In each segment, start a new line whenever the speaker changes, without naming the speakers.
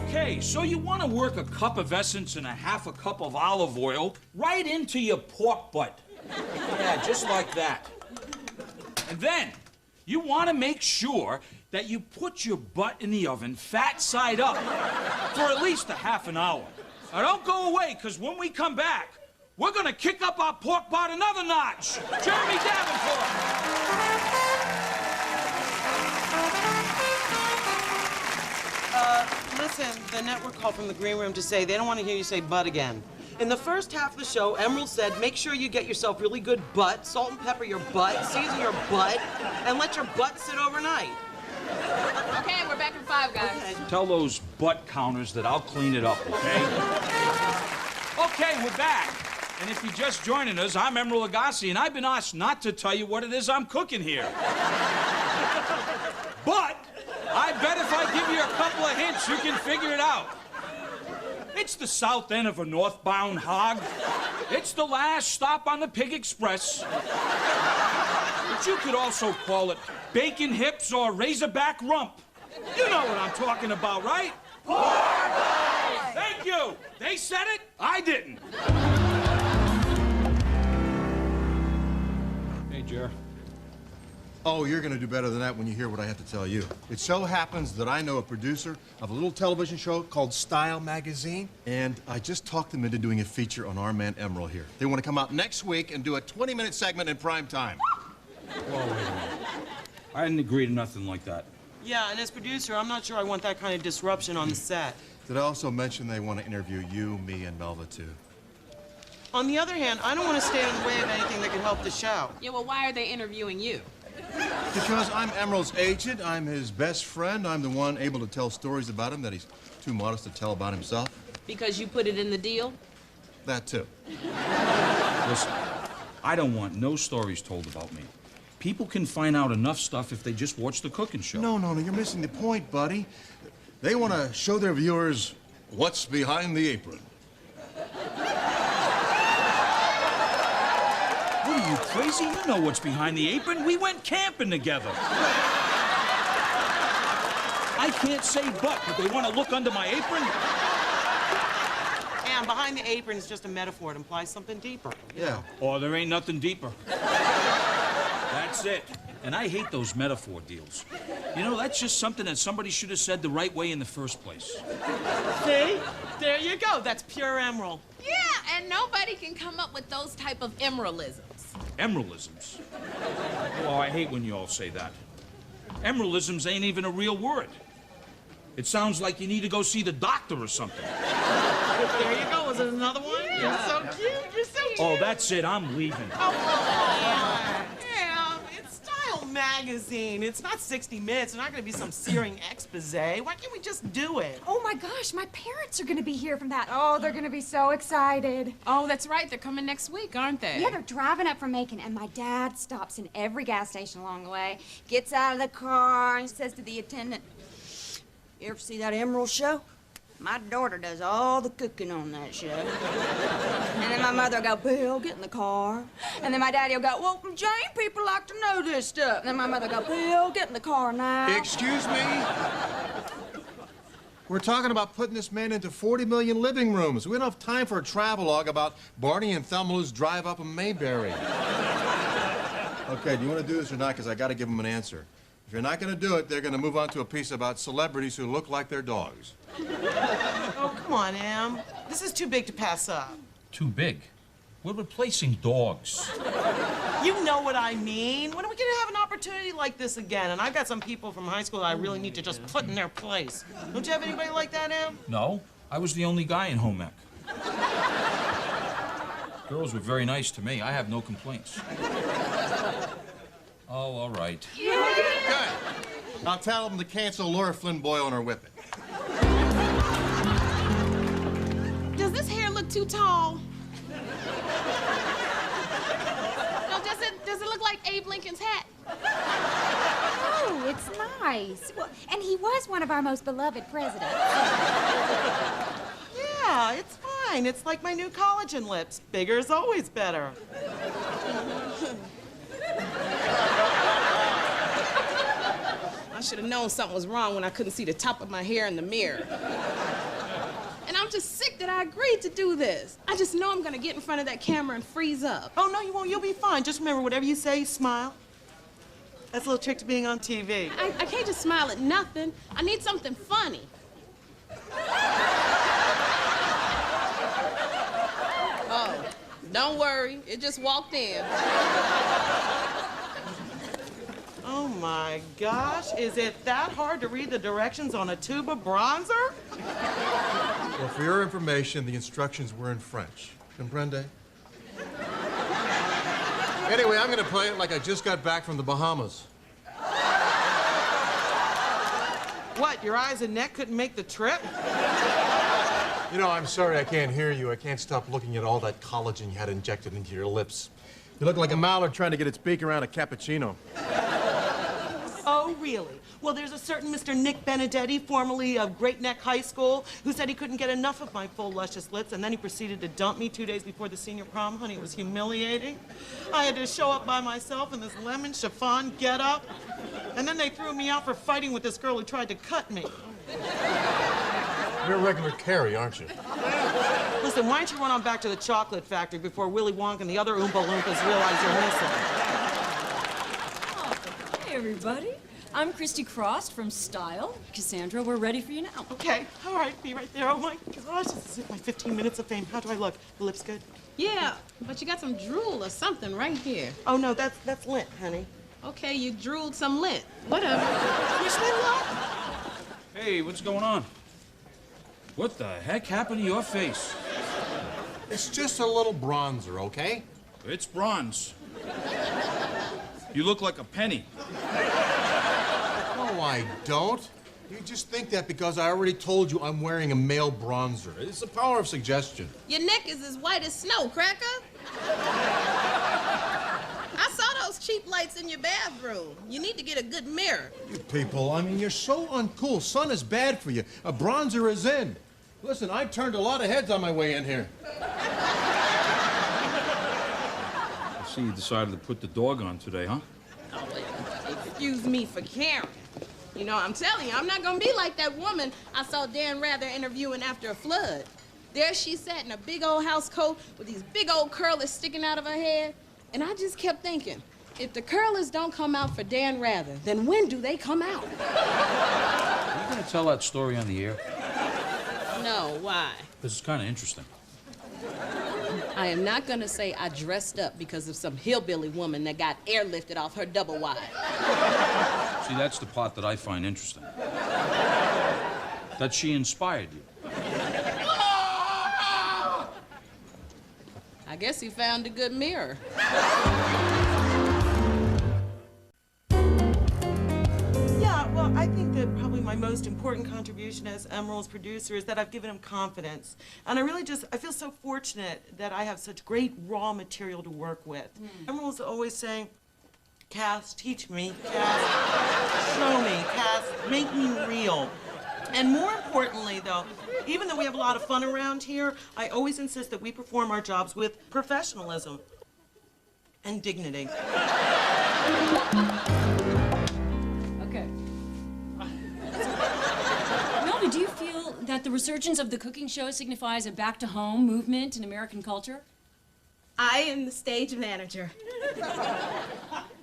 Okay, so you want to work a cup of essence and a half a cup of olive oil right into your pork butt. Yeah, just like that. And then you want to make sure that you put your butt in the oven fat side up for at least a half an hour. Now don't go away, because when we come back, we're going to kick up our pork butt another notch. Jeremy Davenport.
Listen, the network called from the green room to say they don't want to hear you say butt again. In the first half of the show, Emeril said, make sure you get yourself really good butt, salt and pepper your butt, season your butt, and let your butt sit overnight.
Okay, we're back in 5, guys.
Okay.
Tell those butt counters that I'll clean it up, okay? Okay, we're back. And if you're just joining us, I'm Emeril Lagasse, and I've been asked not to tell you what it is I'm cooking here. But I bet if I give you a couple of hints, you can figure it out. It's the south end of a northbound hog. It's the last stop on the Pig Express. But you could also call it bacon hips or razorback rump. You know what I'm talking about, right? Pork! Thank you. They said it, I didn't. Hey, Jer.
Oh, you're going to do better than that when you hear what I have to tell you. It so happens that I know a producer of a little television show called Style Magazine, and I just talked them into doing a feature on our man Emeril here. They want to come out next week and do a 20-minute segment in prime time.
Whoa, wait a minute. I didn't agree to nothing like that.
Yeah, and as producer, I'm not sure I want that kind of disruption on the set.
Did I also mention they want to interview you, me, and Melva, too?
On the other hand, I don't want to stand in the way of anything that could help the show.
Yeah, well, why are they interviewing you?
Because I'm Emeril's agent, I'm his best friend, I'm the one able to tell stories about him that he's too modest to tell about himself.
Because you put it in the deal?
That, too.
Listen, I don't want no stories told about me. People can find out enough stuff if they just watch the cooking show.
No, you're missing the point, buddy. They want to show their viewers what's behind the apron.
What are you, crazy? You know what's behind the apron. We went camping together. I can't say but they want to look under my apron.
And behind the apron is just a metaphor. It implies something deeper.
Yeah.
Oh, there ain't nothing deeper. That's it. And I hate those metaphor deals. You know, that's just something that somebody should have said the right way in the first place.
See? There you go. That's pure Emeril.
Yeah, and nobody can come up with those type of Emerilisms.
Emerilisms? Oh, I hate when you all say that. Emerilisms ain't even a real word. It sounds like you need to go see the doctor or something.
There you go. Was it another one?
Yeah.
You're so cute. You're so cute.
Oh, that's it. I'm leaving.
Oh, yeah. It's Style Magazine. It's not 60 Minutes. It's not going to be some searing expose. Why can't we just do it?
Oh my gosh, my parents are gonna be here from that. Oh, they're gonna be so excited.
Oh, that's right. They're coming next week, aren't they?
Yeah, they're driving up from Macon, and my dad stops in every gas station along the way, gets out of the car, and says to the attendant, "You ever see that Emeril show? My daughter does all the cooking on that show." And then my mother will go, "Bill, get in the car." And then my daddy will go, "Well, Jane, people like to know this stuff." And then my mother will go, "Bill, get in the car now."
Excuse me? We're talking about putting this man into 40 million living rooms. We don't have time for a travelogue about Barney and Thelma's drive up in Mayberry. Okay, do you want to do this or not? Because I got to give them an answer. If you're not going to do it, they're going to move on to a piece about celebrities who look like their dogs.
Oh, come on, Em. This is too big to pass up.
Too big. We're replacing dogs.
You know what I mean. When are we going to have an opportunity like this again? And I've got some people from high school that I really need to just put in their place. Don't you have anybody like that, Em?
No, I was the only guy in home ec. Girls were very nice to me. I have no complaints. Oh, all right.
Good. I'll tell them to cancel Laura Flynn Boyle and her whipping.
Does this hair look too tall? No, does it look like Abe Lincoln's hat?
Oh, it's nice. Well, and he was one of our most beloved presidents.
Yeah, it's fine. It's like my new collagen lips. Bigger is always better.
should have known something was wrong when I couldn't see the top of my hair in the mirror. And I'm just sick that I agreed to do this. I just know I'm gonna get in front of that camera and freeze up.
Oh, no, you won't. You'll be fine. Just remember, whatever you say, smile. That's a little trick to being on TV.
I can't just smile at nothing. I need something funny. Oh, don't worry. It just walked in.
Oh, my gosh. Is it that hard to read the directions on a tube of bronzer?
Well, for your information, the instructions were in French. Comprende? Anyway, I'm gonna play it like I just got back from the Bahamas.
What, your eyes and neck couldn't make the trip?
You know, I'm sorry I can't hear you. I can't stop looking at all that collagen you had injected into your lips. You look like a mallard trying to get its beak around a cappuccino.
Oh, really? Well, there's a certain Mr. Nick Benedetti, formerly of Great Neck High School, who said he couldn't get enough of my full, luscious lips, and then he proceeded to dump me 2 days before the senior prom. Honey, it was humiliating. I had to show up by myself in this lemon chiffon getup, and then they threw me out for fighting with this girl who tried to cut me.
You're a regular Carrie, aren't you?
Listen, why don't you run on back to the chocolate factory before Willy Wonka and the other Oompa Loompas realize you're missing?
Hey, everybody. I'm Christy Cross from Style. Cassandra, we're ready for you now.
Okay, all right, be right there. Oh, my gosh, this is my 15 minutes of fame. How do I look? The lips good?
Yeah, but you got some drool or something right here.
Oh, no, that's lint, honey.
Okay, you drooled some lint. Whatever.
Wish me luck.
Hey, what's going on? What the heck happened to your face?
It's just a little bronzer, okay?
It's bronze. You look like a penny.
No, I don't. You just think that because I already told you I'm wearing a male bronzer. It's the power of suggestion.
Your neck is as white as snow, Cracker. I saw those cheap lights in your bathroom. You need to get a good mirror.
You people, I mean, you're so uncool. Sun is bad for you. A bronzer is in. Listen, I turned a lot of heads on my way in here.
I see you decided to put the dog on today, huh?
Oh, well, excuse me for caring. You know, I'm telling you, I'm not gonna be like that woman I saw Dan Rather interviewing after a flood. There she sat in a big old house coat with these big old curlers sticking out of her head. And I just kept thinking, if the curlers don't come out for Dan Rather, then when do they come out?
Are you gonna tell that story on the air?
No, why?
This is kind of interesting.
I am not gonna say I dressed up because of some hillbilly woman that got airlifted off her double wide.
See, that's the part that I find interesting. That she inspired you.
I guess he found a good mirror.
Yeah, well, I think that probably my most important contribution as Emeril's producer is that I've given him confidence. And I feel so fortunate that I have such great raw material to work with. Emeril's always saying, Cass, teach me. Cass, show me. Cass, make me real. And more importantly, though, even though we have a lot of fun around here, I always insist that we perform our jobs with professionalism and dignity.
Okay. Melody, do you feel that the resurgence of the cooking show signifies a back-to-home movement in American culture?
I am the stage manager.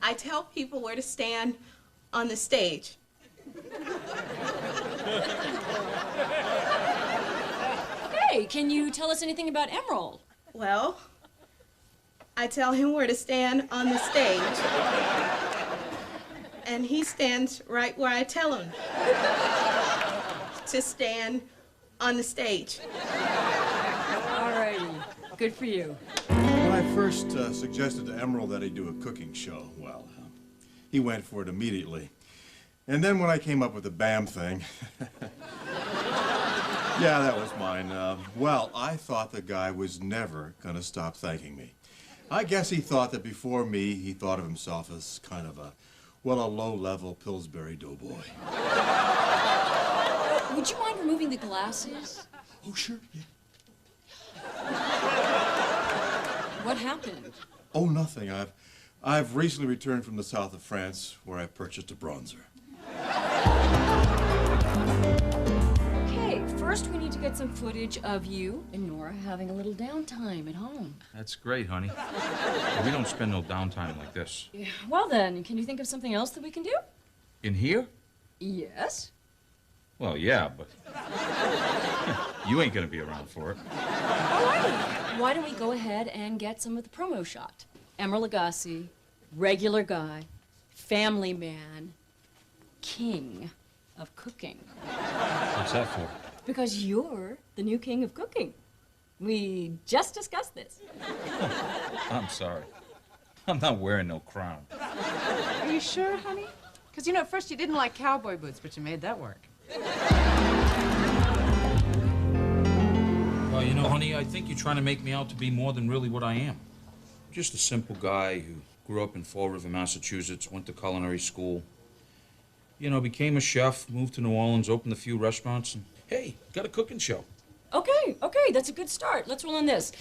I tell people where to stand on the stage.
Okay, can you tell us anything about Emeril?
Well, I tell him where to stand on the stage. And he stands right where I tell him to stand on the stage.
All righty. Good for you.
When I first suggested to Emeril that he do a cooking show, well, he went for it immediately. And then when I came up with the BAM thing, yeah, that was mine. Well, I thought the guy was never gonna stop thanking me. I guess he thought that before me, he thought of himself as kind of a low-level Pillsbury doughboy.
Would you mind removing the glasses?
Oh, sure, yeah.
What happened?
Oh, nothing. I've recently returned from the south of France, where I purchased a bronzer.
first we need to get some footage of you and Nora having a little downtime at home.
That's great, honey. But we don't spend no downtime like this.
Yeah, well then, can you think of something else that we can do?
In here?
Yes.
Well, yeah, but you ain't gonna be around for it.
All right. Why don't we go ahead and get some of the promo shot? Emeril Lagasse, regular guy, family man, king of cooking.
What's that for?
Because you're the new king of cooking. We just discussed this.
I'm sorry. I'm not wearing no crown.
Are you sure, honey? Because, you know, at first you didn't like cowboy boots, but you made that work.
Well, you know, honey, I think you're trying to make me out to be more than really what I am. Just a simple guy who grew up in Fall River, Massachusetts, went to culinary school. You know, became a chef, moved to New Orleans, opened a few restaurants, and hey, got a cooking show.
Okay, that's a good start. Let's roll on this.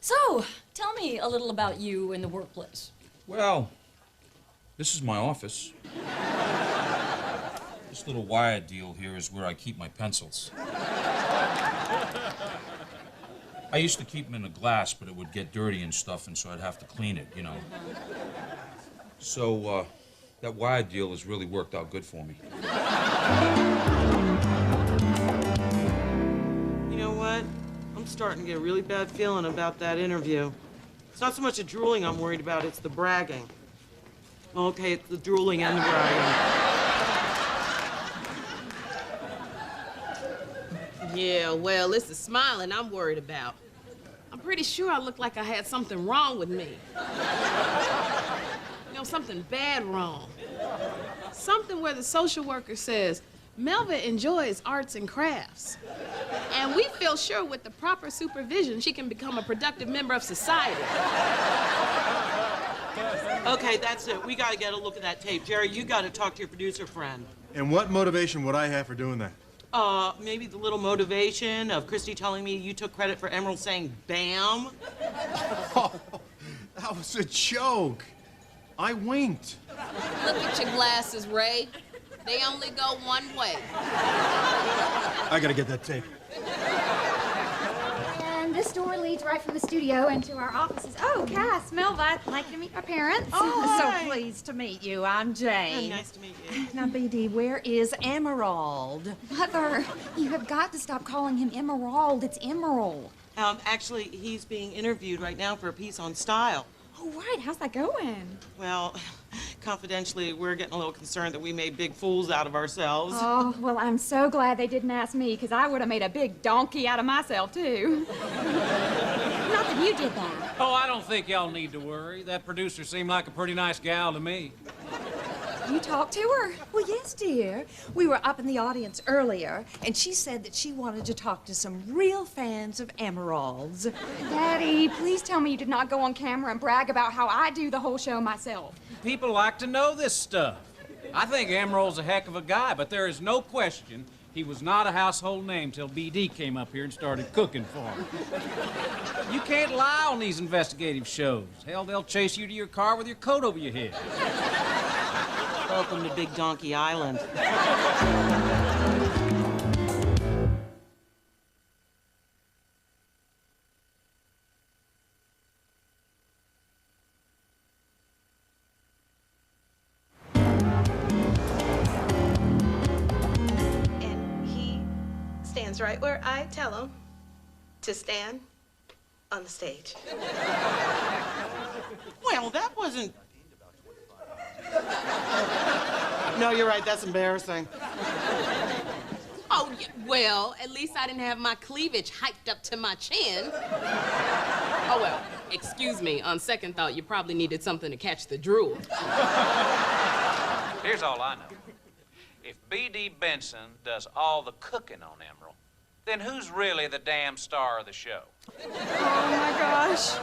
So, tell me a little about you in the workplace.
Well, this is my office. This little wire deal here is where I keep my pencils. I used to keep them in a glass, but it would get dirty and stuff, and so I'd have to clean it, you know. So, that wire deal has really worked out good for me.
You know what? I'm starting to get a really bad feeling about that interview. It's not so much the drooling I'm worried about, it's the bragging. Okay, it's the drooling and the bragging.
Yeah, well, it's the smiling I'm worried about. I'm pretty sure I look like I had something wrong with me. You know, something bad wrong. Something where the social worker says, Melva enjoys arts and crafts. And we feel sure with the proper supervision, she can become a productive member of society.
Okay, that's it. We gotta get a look at that tape. Jerry, you gotta talk to your producer friend.
And what motivation would I have for doing that?
Maybe the little motivation of Christy telling me you took credit for Emeril saying bam.
Oh, that was a joke. I winked.
Look at your glasses, Ray. They only go one way.
I gotta get that tape.
And this door leads right from the studio into our offices. Oh, Cass, Melva, I'd like to meet my parents.
Oh, hi.
So pleased to meet you. I'm Jane.
Nice to meet you.
Now, BD, where is Emerald?
Mother, you have got to stop calling him Emerald. It's Emeril.
Actually, he's being interviewed right now for a piece on style.
Oh, right. How's that going?
Well, confidentially, we're getting a little concerned that we made big fools out of ourselves.
Oh, well, I'm so glad they didn't ask me, because I would have made a big donkey out of myself, too. Not that you did that.
Oh, I don't think y'all need to worry. That producer seemed like a pretty nice gal to me.
You talked to her?
Well, yes, dear. We were up in the audience earlier, and she said that she wanted to talk to some real fans of Emerald's.
Daddy, please tell me you did not go on camera and brag about how I do the whole show myself.
People like to know this stuff. I think Emeril's a heck of a guy, but there is no question he was not a household name till BD came up here and started cooking for him. You can't lie on these investigative shows. Hell, they'll chase you to your car with your coat over your head.
Welcome to Big Donkey Island.
And he stands right where I tell him to stand on the stage.
Well, that wasn't... No, you're right. That's embarrassing.
Oh, yeah, well, at least I didn't have my cleavage hiked up to my chin.
Oh, well, excuse me. On second thought, you probably needed something to catch the drool.
Here's all I know. If B.D. Benson does all the cooking on Emeril, then who's really the damn star of the show?
Oh, my gosh.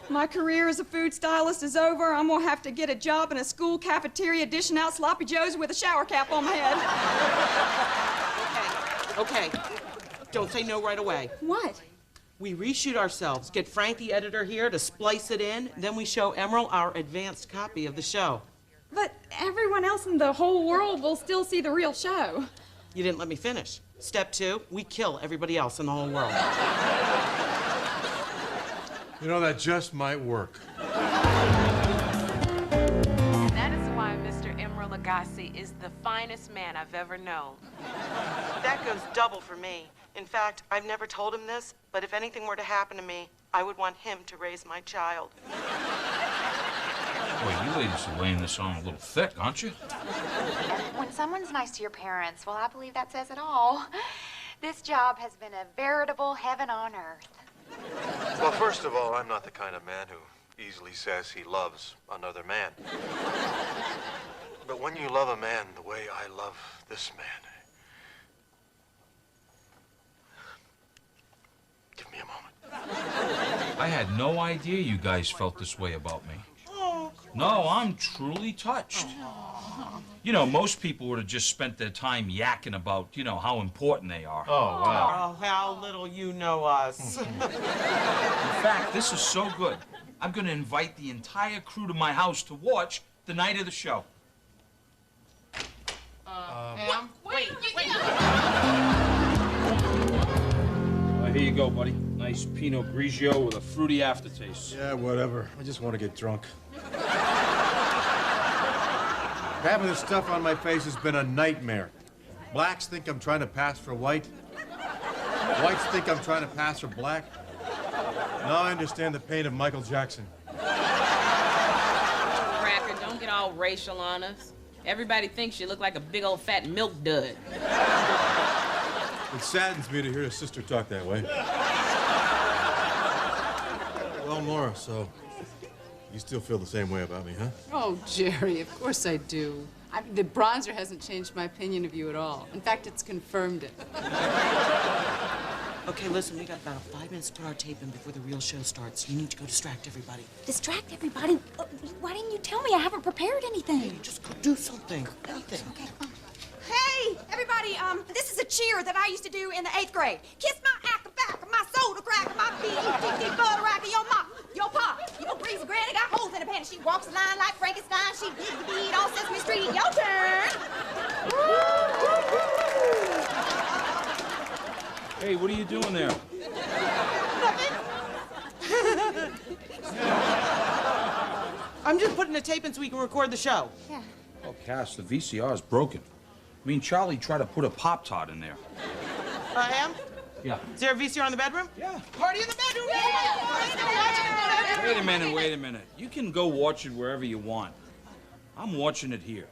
My career as a food stylist is over. I'm gonna have to get a job in a school cafeteria dishing out sloppy joes with a shower cap on my head.
Okay. Don't say no right away.
What?
We reshoot ourselves, get Frank, the editor, here to splice it in, then we show Emeril our advanced copy of the show.
But everyone else in the whole world will still see the real show.
You didn't let me finish. Step 2, we kill everybody else in the whole world.
You know, that just might work.
And that is why Mr. Emeril Lagasse is the finest man I've ever known.
That goes double for me. In fact, I've never told him this, but if anything were to happen to me, I would want him to raise my child.
Boy, you ladies are laying this on a little thick, aren't you?
When someone's nice to your parents, well, I believe that says it all. This job has been a veritable heaven on earth.
Well, first of all, I'm not the kind of man who easily says he loves another man. But when you love a man the way I love this man... Give me a moment.
I had no idea you guys felt this way about me. No, I'm truly touched. You know, most people would have just spent their time yakking about, you know, how important they are.
Oh, wow.
Oh, how little you know us.
In fact, this is so good. I'm going to invite the entire crew to my house to watch the night of the show.
Wait.
Here you go, buddy. Nice Pinot Grigio with a fruity aftertaste.
Yeah, whatever. I just want to get drunk. Having this stuff on my face has been a nightmare. Blacks think I'm trying to pass for white. Whites think I'm trying to pass for black. Now I understand the pain of Michael Jackson.
Cracker, don't get all racial on us. Everybody thinks you look like a big old fat milk dud.
It saddens me to hear a sister talk that way. Well, Nora, so you still feel the same way about me, huh?
Oh, Jerry, of course I do. The bronzer hasn't changed my opinion of you at all. In fact, it's confirmed it.
Okay, listen, we got about 5 minutes to put our tape in before the real show starts. You need to go distract everybody.
Distract everybody? Why didn't you tell me? I haven't prepared anything.
Hey, just go do something. Anything.
Okay. Hey, everybody, this is a cheer that I used to do in the 8th grade. Kiss my ack-a-back, my soda crack, my B-E-T-T butter rack, your mom, your pop, your greasy granny got holes in her pants. She walks the line like Frankenstein. She digs the beat on Sesame Street. Your turn.
Hey, what are you doing there?
I'm just putting the tape in so we can record the show.
Yeah.
Oh, Cass, the VCR is broken. Me and Charlie tried to put a Pop-Tart in there.
I am?
Yeah.
Is there a VCR in the bedroom?
Yeah.
Party in the bedroom!
Wait a minute. You can go watch it wherever you want. I'm watching it here.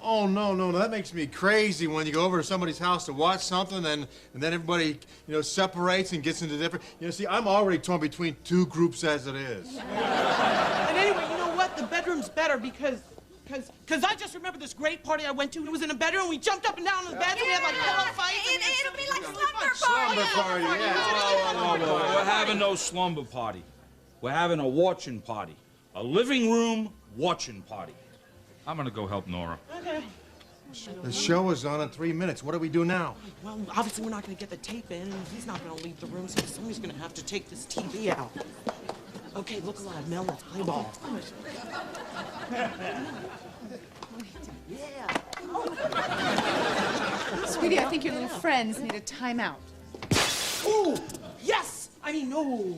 Oh, no, that makes me crazy when you go over to somebody's house to watch something and then everybody, separates and gets into different... see, I'm already torn between 2 groups as it is.
And anyway, you know what? The bedroom's better because I just remember this great party I went to. It was in a bedroom. We jumped up and down on the bed. And we had like pillow fights.
It'll be like slumber party.
Slumber party, yeah.
No, we're having no slumber party. We're having a watching party. A living room watching party. I'm gonna go help Nora.
Okay.
The show is on in 3 minutes. What do we do now?
Well, obviously we're not going to get the tape in, and he's not going to leave the room, so somebody's going to have to take this TV out. Okay, look alive, Mel. Let's play ball.
Sweetie, I think your little friends need a timeout.
Ooh, yes! No.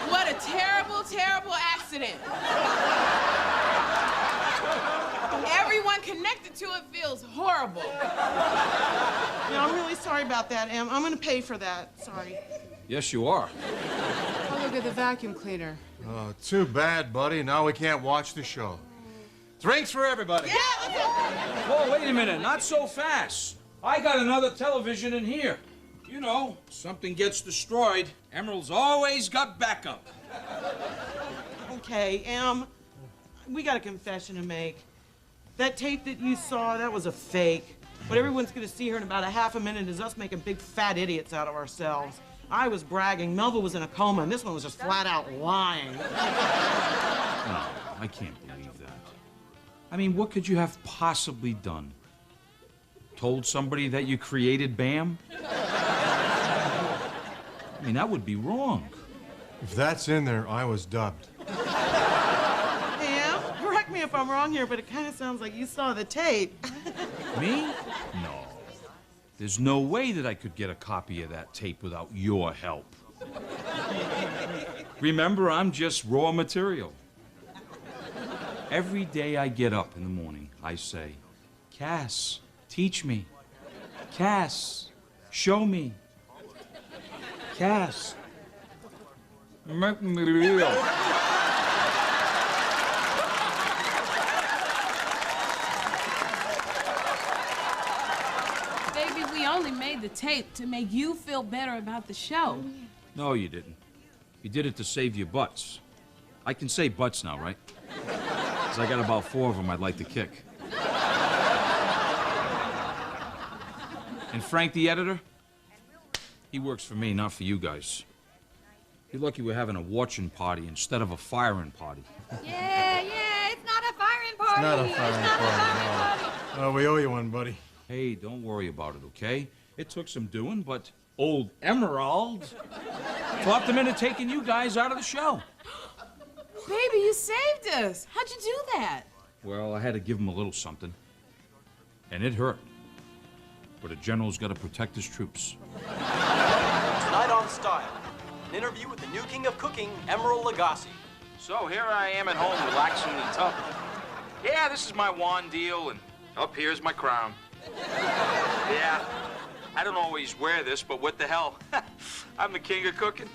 What a terrible, terrible accident. Everyone connected to it feels horrible.
I'm really sorry about that, Em. I'm going to pay for that. Sorry.
Yes, you are.
I'll go get the vacuum cleaner.
Oh, too bad, buddy. Now we can't watch the show. Drinks for everybody.
Yeah, let's go.
Whoa, wait a minute. Not so fast. I got another television in here. Something gets destroyed. Emeril's always got backup.
Okay, Em, we got a confession to make. That tape that you saw, that was a fake. What everyone's going to see here in about a half a minute is us making big fat idiots out of ourselves. I was bragging. Melville was in a coma, and this one was just flat out lying.
No, I can't believe that. What could you have possibly done? Told somebody that you created BAM? That would be wrong.
If that's in there, I was dubbed.
Em, correct me if I'm wrong here, but it kind of sounds like you saw the tape.
Me? No. There's no way that I could get a copy of that tape without your help. Remember, I'm just raw material. Every day I get up in the morning, I say, Cass, teach me. Cass, show me. Cass, make me real.
Baby, we only made the tape to make you feel better about the show.
No, you didn't. You did it to save your butts. I can say butts now, right? 'Cause I got about 4 of them I'd like to kick. And Frank, the editor, he works for me, not for you guys. You're lucky we're having a watching party instead of a firing party.
Yeah, it's not a firing party.
Not a firing party, no. We owe you one, buddy.
Hey, don't worry about it, okay? It took some doing, but old Emeril talked him into taking you guys out of the show.
Baby, you saved us. How'd you do that?
Well, I had to give him a little something. And it hurt. But a general's got to protect his troops.
Tonight on Style, an interview with the new king of cooking, Emeril Lagasse.
So here I am at home relaxing in the tub. Yeah, this is my wand deal, and up here's my crown. Yeah, I don't always wear this, but what the hell? I'm the king of cooking.